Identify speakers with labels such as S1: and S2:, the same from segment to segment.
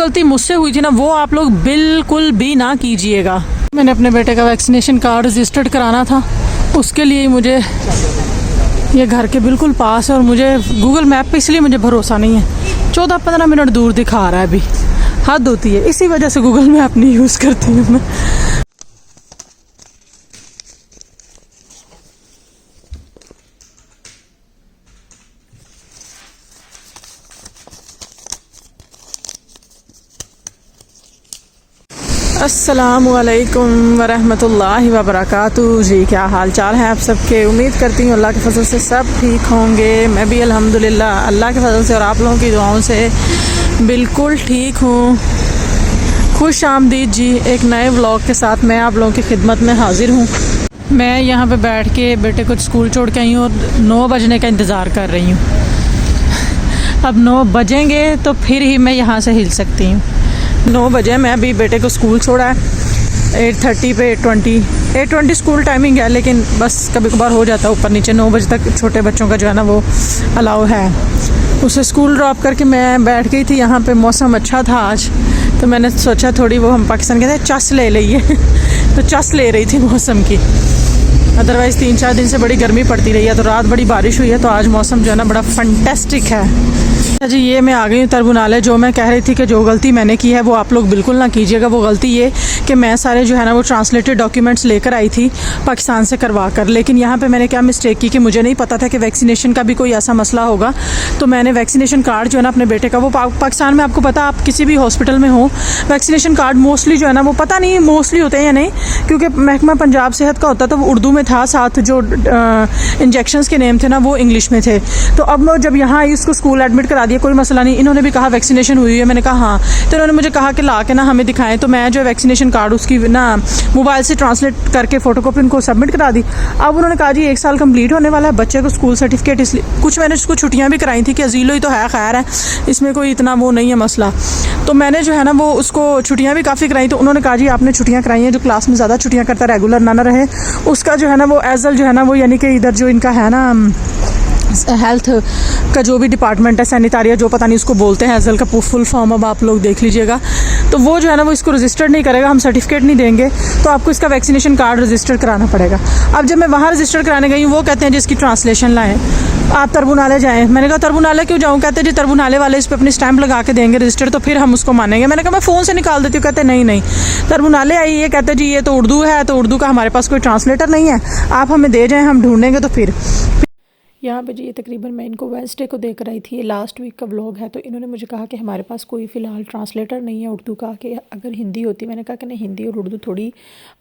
S1: गलती मुझसे हुई थी ना वो आप लोग बिल्कुल भी ना कीजिएगा। मैंने अपने बेटे का वैक्सीनेशन कार्ड रजिस्टर्ड कराना था, उसके लिए मुझे ये घर के बिल्कुल पास है और मुझे गूगल मैप पे इसलिए मुझे भरोसा नहीं है, 14-15 मिनट दूर दिखा रहा है। अभी हद होती है, इसी वजह से गूगल मैप नहीं यूज़ करती हूँ मैं। अस्सलामुअलैकुम वरहमतुल्लाहि वबरकातुहू। जी क्या हाल चाल है आप सबके। उम्मीद करती हूँ अल्लाह के फजल से सब ठीक होंगे। मैं भी अल्हम्दुलिल्लाह अल्लाह के फजल से और आप लोगों की दुआओं से बिल्कुल ठीक हूँ। खुश आमदीद जी, एक नए व्लॉग के साथ मैं आप लोगों की खिदमत में हाजिर हूँ। मैं यहाँ पे बैठ के बेटे को स्कूल छोड़ के आई हूँ और 9 बजने का इंतज़ार कर रही हूँ। अब 9 बजेंगे तो फिर ही मैं यहाँ से हिल सकती हूँ। 9 बजे मैं अभी बेटे को स्कूल छोड़ा है, 8:30 पे 8:20 स्कूल टाइमिंग है, लेकिन बस कभी कभार हो जाता है ऊपर नीचे। 9 बजे तक छोटे बच्चों का जो है ना वो अलाउ है। उसे स्कूल ड्रॉप करके मैं बैठ गई थी यहाँ पे। मौसम अच्छा था आज, तो मैंने सोचा थोड़ी वो हम पाकिस्तान कहते हैं चस ले लिए तो चस ले रही थी मौसम की। अदरवाइज़ 3-4 दिन से बड़ी गर्मी पड़ती रही है, तो रात बड़ी बारिश हुई है, तो आज मौसम जो है ना बड़ा फंटेस्टिक है। जी ये मैं आ गई हूँ तरबुनाले। जो मैं कह रही थी कि जो गलती मैंने की है वो आप लोग बिल्कुल ना कीजिएगा। वो गलती ये कि मैं सारे जो है ना वो ट्रांसलेटेड डॉक्यूमेंट्स लेकर आई थी पाकिस्तान से करवा कर, लेकिन यहाँ पे मैंने क्या मिस्टेक की कि मुझे नहीं पता था कि वैक्सीनेशन का भी कोई ऐसा मसला होगा। तो मैंने वैक्सीनेशन कार्ड जो है ना अपने बेटे का, वो पाकिस्तान में आपको पता, आप किसी भी हॉस्पिटल में हो वैक्सीनेशन कार्ड मोस्टली जो है ना वो पता नहीं मोस्टली होते हैं या नहीं, क्योंकि महकमा पंजाब सेहत का होता था वो उर्दू में था, साथ जो इंजेक्शंस के नेम थे ना वो इंग्लिश में थे। तो अब जब यहाँ आई उसको स्कूल एडमिट करा दिया, कोई मसला नहीं। इन्होंने भी कहा वैक्सीनेशन हुई है, मैंने कहा हाँ। तो इन्होंने मुझे कहा कि ला के ना हमें दिखाएं, तो मैं जो है वैक्सीनेशन कार्ड उसकी ना मोबाइल से ट्रांसलेट करके फ़ोटोकॉपी उनको सबमिट करा दी। अब उन्होंने कहा जी 1 साल कंप्लीट होने वाला है, बच्चे को स्कूल सर्टिफिकेट, इसलिए कुछ मैंने उसको छुट्टियाँ भी कराई थी कि अजीलो ही तो है, खैर है, इसमें कोई इतना वो नहीं है मसला। तो मैंने जो है ना वो उसको छुट्टियाँ भी काफ़ी कराई। तो उन्होंने कहा जी आपने छुट्टियाँ कराई हैं, जो क्लास में ज़्यादा छुट्टियाँ करता रेगुलर ना रहे, उसका जो है ना वो एजल जो है ना वो यानी कि इधर जो इनका है ना हेल्थ का जो भी डिपार्टमेंट है, सैनिटारिया जो पता नहीं उसको बोलते हैं, एजल का फुल फॉर्म अब आप लोग देख लीजिएगा। तो वो जो है ना वो इसको रजिस्टर्ड नहीं करेगा, हम सर्टिफिकेट नहीं देंगे, तो आपको इसका वैक्सीनेशन कार्ड रजिस्टर कराना पड़ेगा। अब जब मैं वहाँ रजिस्टर कराने गई हूँ, वो कहते हैं जिसकी ट्रांसलेशन लाएँ, आप तरबुनाले जाएँ। मैंने कहा तरबुनाले क्यों जाऊँ? कहते हैं जी तरबुनाले वाले इस पर अपनी स्टैंप लगा के देंगे रजिस्टर, तो फिर हम उसको मानेंगे। मैंने कहा मैं फ़ोन से निकाल देती हूँ। कहते नहीं तरबुनाले आई, ये कहते जी ये तो उर्दू है, तो उर्दू का हमारे पास कोई ट्रांसलेटर नहीं है, आप हमें दे जाएँ, हम ढूंढेंगे। तो फिर यहाँ पे जी ये तकरीबन मैं इनको वेडनेसडे को देकर आई थी, ये लास्ट वीक का व्लॉग है। तो इन्होंने मुझे कहा कि हमारे पास कोई फ़िलहाल ट्रांसलेटर नहीं है उर्दू का, कि अगर हिंदी होती। मैंने कहा कि नहीं, हिंदी और उर्दू थोड़ी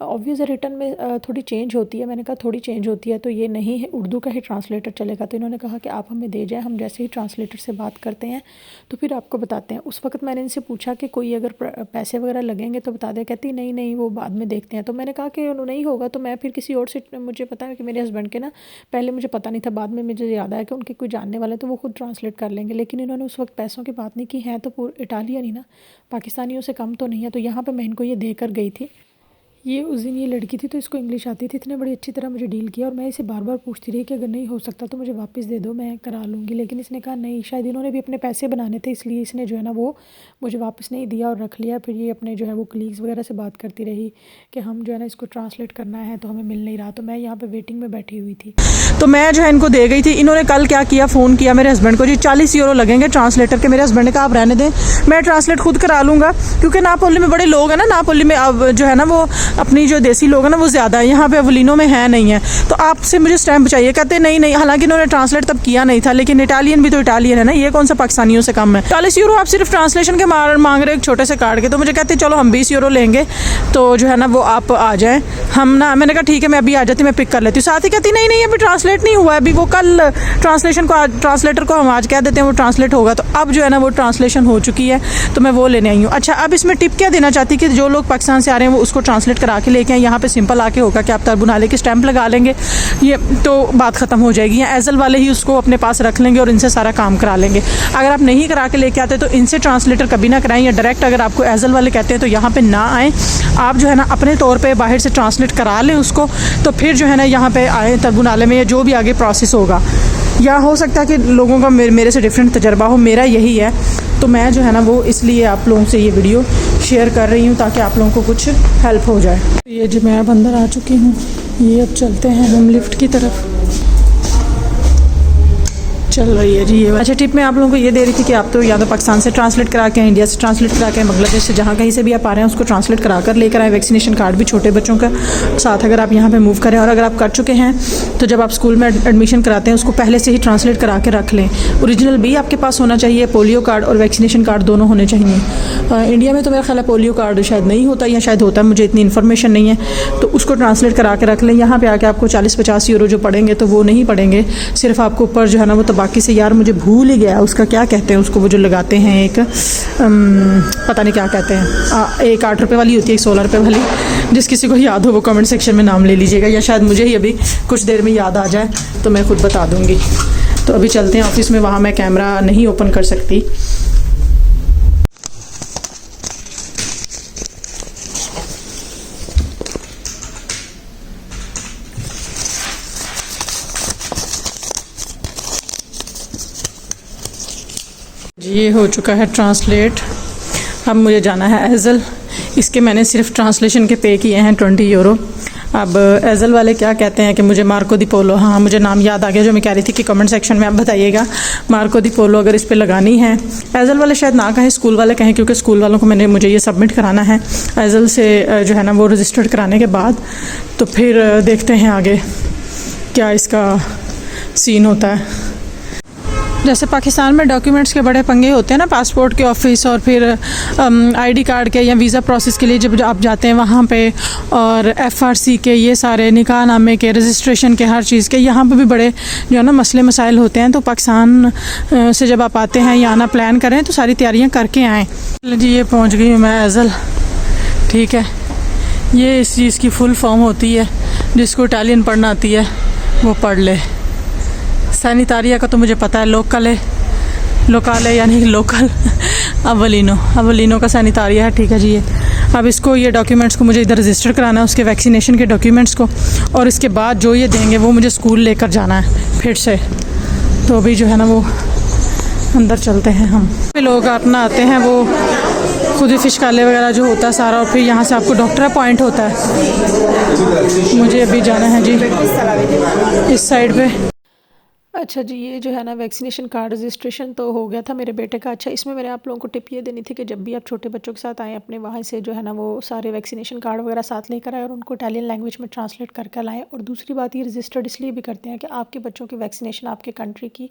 S1: ऑब्वियस रिटर्न में थोड़ी चेंज होती है। मैंने कहा थोड़ी चेंज होती है, तो ये नहीं है, उर्दू का ही ट्रांसलेटर चलेगा। तो इन्होंने कहा कि आप हमें दे जाएँ, हम जैसे ही ट्रांसलेटर से बात करते हैं तो फिर आपको बताते हैं। उस वक्त मैंने इनसे पूछा कि कोई अगर पैसे वगैरह लगेंगे तो बता दें। कहती नहीं वो बाद में देखते हैं। तो मैंने कहा कि नहीं होगा तो मैं फिर किसी और से, मुझे पता है कि मेरे हस्बैंड के ना पहले मुझे पता नहीं था, बाद में मुझे याद आया कि उनके कोई जानने वाले तो वो खुद ट्रांसलेट कर लेंगे। लेकिन इन्होंने उस वक्त पैसों की बात नहीं की है, तो पूरे इटालियन ही ना, पाकिस्तानियों से कम तो नहीं है। तो यहाँ पे मैं इनको ये देकर गई थी। ये उस दिन ये लड़की थी तो इसको इंग्लिश आती थी, इतने बड़ी अच्छी तरह मुझे डील किया, और मैं इसे बार बार पूछती रही कि अगर नहीं हो सकता तो मुझे वापस दे दो, मैं करा लूँगी। लेकिन इसने कहा नहीं, शायद इन्होंने भी अपने पैसे बनाने थे, इसलिए इसने जो है ना वो मुझे वापस नहीं दिया और रख लिया। फिर ये अपने जो है वो कलीग्स वगैरह से बात करती रही कि हम जो है ना इसको ट्रांसलेट करना है, तो हमें मिल नहीं रहा। तो मैं यहाँ पर वेटिंग में बैठी हुई थी, तो मैं जो है इनको दे गई थी। इन्होंने कल क्या किया, फ़ोन किया मेरे हस्बैंड को, जी 40 यूरो लगेंगे ट्रांसलेटर के। मेरे हस्बैंड ने कहा आप रहने दें, मैं ट्रांसलेट खुद करा लूँगा, क्योंकि नापोली में बड़े लोग हैं ना, नापोली में अब जो है ना वो अपनी जो देसी लोग हैं ना वो ज़्यादा है, यहाँ पे अवलिनो में है नहीं है, तो आपसे मुझे स्टैंप चाहिए। कहते नहीं, हालांकि इन्होंने ट्रांसलेट तब किया नहीं था, लेकिन इटालियन भी तो इटालियन है ना, ये कौन सा पाकिस्तानियों से कम है। 40 यूरो आप सिर्फ ट्रांसलेशन के मांग रहे एक छोटे से कार्ड के। तो मुझे कहते चलो हम 20 यूरो लेंगे, तो जो है ना वो आप आ जाएँ। हम ना, मैंने कहा ठीक है मैं अभी आ जाती, मैं पिक कर लेती हूँ। साथ ही कहती नहीं अभी ट्रांसलेट नहीं हुआ, अभी वो कल ट्रांसलेशन को, ट्रांसलेटर को हम आज कह देते हैं वो ट्रांसलेट होगा। तो अब जो है ना वो ट्रांसलेशन हो चुकी है, तो मैं वो लेने आई हूँ। अच्छा, अब इसमें टिप क्या देना चाहती कि जो लोग पाकिस्तान से आ रहे हैं वो उसको ट्रांसलेट करा के लेके आए। यहाँ पे सिंपल आके होगा कि आप तरबुनाले की स्टैंप लगा लेंगे, ये तो बात ख़त्म हो जाएगी। या एजल वाले ही उसको अपने पास रख लेंगे और इनसे सारा काम करा लेंगे। अगर आप नहीं करा के लेके आते तो इनसे ट्रांसलेटर कभी ना कराएं, या डायरेक्ट अगर आपको एजल वाले कहते हैं तो यहाँ पे ना आएँ, आप जो है ना अपने तौर पे बाहर से ट्रांसलेट करा लें उसको, तो फिर जो है ना यहाँ पे आएँ तरबुनाले में, या जो भी आगे प्रोसेस होगा। या हो सकता है कि लोगों का मेरे से डिफरेंट तजर्बा हो, मेरा यही है। तो मैं जो है ना वो इसलिए आप लोगों से ये वीडियो शेयर कर रही हूँ ताकि आप लोगों को कुछ हेल्प हो जाए। ये जो मैं अब अंदर आ चुकी हूँ, ये अब चलते हैं हम लिफ्ट की तरफ। चल रही है जी ये। अच्छा, टिप मैं आप लोगों को ये दे रही थी कि आप तो या तो पाकिस्तान से ट्रांसलेट करा के, इंडिया से ट्रांसलेट करा के, बांग्लादेश से, जहाँ कहीं से भी आप आ रहे हैं उसको ट्रांसलेट करा कर लेकर आए। वैक्सीनेशन कार्ड भी छोटे बच्चों का साथ अगर आप यहाँ पे मूव करें, और अगर आप कर चुके हैं तो जब आप स्कूल में एडमिशन कराते हैं उसको पहले से ही ट्रांसलेट करा के रख लें। ओरिजिनल भी आपके पास होना चाहिए, पोलियो कार्ड और वैक्सीनेशन कार्ड दोनों होने चाहिए। इंडिया में तो मेरा ख्याल है पोलियो कार्ड शायद नहीं होता, या शायद होता है, मुझे इतनी इन्फॉर्मेशन नहीं है। तो उसको ट्रांसलेट करा के रख लें। यहाँ पे आके आपको 40-50 यूरो जो पड़ेंगे तो वो नहीं पड़ेंगे, सिर्फ आपको ऊपर जो है ना वो तबाकी से, यार मुझे भूल ही गया उसका क्या कहते हैं उसको, वो जो लगाते हैं एक पता नहीं क्या कहते हैं, एक 8 रुपये वाली होती है, एक 16 रुपये वाली। जिस किसी को याद हो वो कमेंट सेक्शन में नाम ले लीजिएगा, या शायद मुझे ही अभी कुछ देर में याद आ जाए तो मैं खुद बता दूँगी। तो अभी चलते हैं ऑफिस में, वहाँ मैं कैमरा नहीं ओपन कर सकती। ये हो चुका है ट्रांसलेट। अब मुझे जाना है एजल। इसके मैंने सिर्फ ट्रांसलेशन के पे किए हैं 20 यूरो। अब एजल वाले क्या कहते हैं कि मुझे मार्को दी पोलो, हाँ मुझे नाम याद आ गया जो मैं कह रही थी कि कमेंट सेक्शन में आप बताइएगा। मार्को दी पोलो अगर इस पे लगानी है, एजल वाले शायद ना कहें, स्कूल वाले कहें, क्योंकि स्कूल वालों को मुझे ये सबमिट कराना है एजल से जो है ना वो रजिस्टर्ड कराने के बाद। तो फिर देखते हैं आगे क्या इसका सीन होता है। जैसे पाकिस्तान में डॉक्यूमेंट्स के बड़े पंगे होते हैं ना, पासपोर्ट के ऑफिस और फिर आईडी कार्ड के या वीज़ा प्रोसेस के लिए जब आप जाते हैं वहाँ पे, और एफआरसी के, ये सारे निकाह नामे के, रजिस्ट्रेशन के, हर चीज़ के यहाँ पे भी बड़े जो है ना मसले मसाइल होते हैं। तो पाकिस्तान से जब आप आते हैं या आना प्लान करें तो सारी तैयारियाँ करके आएँ। जी ये पहुँच गई हूँ मैं एजल, ठीक है। ये इस चीज़ की फुल फॉर्म होती है, जिसको इटालियन पढ़ना आती है वो पढ़ ले। सैनिटारिया का तो मुझे पता है, लोकल है यानी लोकल अवलिनो का सैनिटारिया है, ठीक है जी। ये अब इसको, ये डॉक्यूमेंट्स को मुझे इधर रजिस्टर कराना है, उसके वैक्सीनेशन के डॉक्यूमेंट्स को, और इसके बाद जो ये देंगे वो मुझे स्कूल लेकर जाना है फिर से। तो अभी जो है ना वो अंदर चलते हैं हम। लोग अपना आते हैं वो खुद ही फ़िश काले वगैरह जो होता है सारा, और फिर यहाँ से आपको डॉक्टर अपॉइंट होता है। मुझे अभी जाना है जी इस साइड पे। अच्छा जी, ये जो है ना वैक्सीनेशन कार्ड रजिस्ट्रेशन तो हो गया था मेरे बेटे का। अच्छा, इसमें मैंने आप लोगों को टिप ये देनी थी कि जब भी आप छोटे बच्चों के साथ आएँ अपने, वहाँ से जो है ना वो सारे वैक्सीनेशन कार्ड वगैरह साथ लेकर आए और उनको इटालियन लैंग्वेज में ट्रांसलेट करके लाएँ। और दूसरी बात, ये रजिस्टर्ड इसलिए भी करते हैं कि आपके बच्चों की वैक्सीनेशन आपके कंट्री की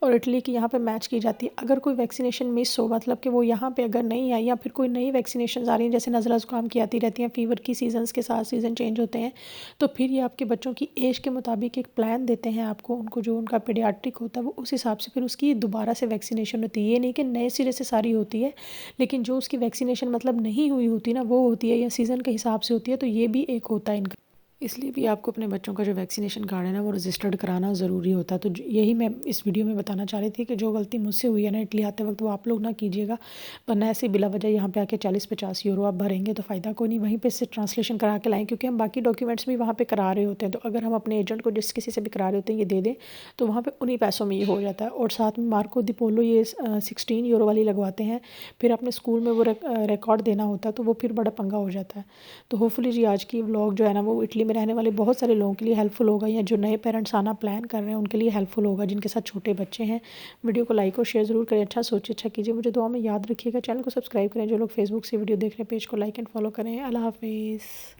S1: और इटली की यहाँ पर मैच की जाती है। अगर कोई वैक्सीनेशन मिस हो, मतलब कि वो यहाँ पर अगर नहीं आई, या फिर कोई नई वैक्सीनेशन आ रही हैं, जैसे नज़ला ज़ुकाम की आती रहती हैं, फ़ीवर की सीजन्स के साथ सीज़न चेंज होते हैं, तो फिर ये आपके बच्चों की एज के मुताबिक एक प्लान देते हैं आपको, उनको जो उनका पीडियाट्रिक होता है वो उस हिसाब से फिर उसकी दोबारा से वैक्सीनेशन होती है। ये नहीं कि नए सिरे से सारी होती है, लेकिन जो उसकी वैक्सीनेशन मतलब नहीं हुई होती ना वो होती है, या सीज़न के हिसाब से होती है। तो ये भी एक होता है इनका। इसलिए भी आपको अपने बच्चों का जो वैक्सीनेशन कार्ड है ना वो रजिस्टर्ड कराना ज़रूरी होता है। तो यही मैं इस वीडियो में बताना चाह रही थी कि जो गलती मुझसे हुई है ना इटली आते वक्त, वो आप लोग ना कीजिएगा, वरना ऐसे बिला वजह यहाँ पे आके 40-50 यूरो आप भरेंगे तो फ़ायदा कोई नहीं। वहीं पे से ट्रांसलेशन करा के लाएँ, क्योंकि हम बाकी डॉक्यूमेंट्स भी वहाँ पर करा रहे होते हैं। तो अगर हम अपने एजेंट को जिस किसी से भी करा रहे होते हैं ये दे दें तो वहाँ पर उन्हीं पैसों में ये हो जाता है। और साथ में मार्को दी पोलो ये 16 यूरो वाली लगवाते हैं, फिर अपने स्कूल में वो रिकॉर्ड देना होता है, तो वो फिर बड़ा पंगा हो जाता है। तो होपफुली जी आज की व्लॉग जो है ना वो इटली में रहने वाले बहुत सारे लोगों के लिए हेल्पफुल होगा, या जो नए पेरेंट्स आना प्लान कर रहे हैं उनके लिए हेल्पफुल होगा, जिनके साथ छोटे बच्चे हैं। वीडियो को लाइक और शेयर ज़रूर करें, अच्छा सोचिए, अच्छा कीजिए, मुझे दुआ में याद रखिएगा। चैनल को सब्सक्राइब करें, जो लोग फेसबुक से वीडियो देख रहे हैं पेज को लाइक एंड फॉलो करें। अल्लाह हाफिज़।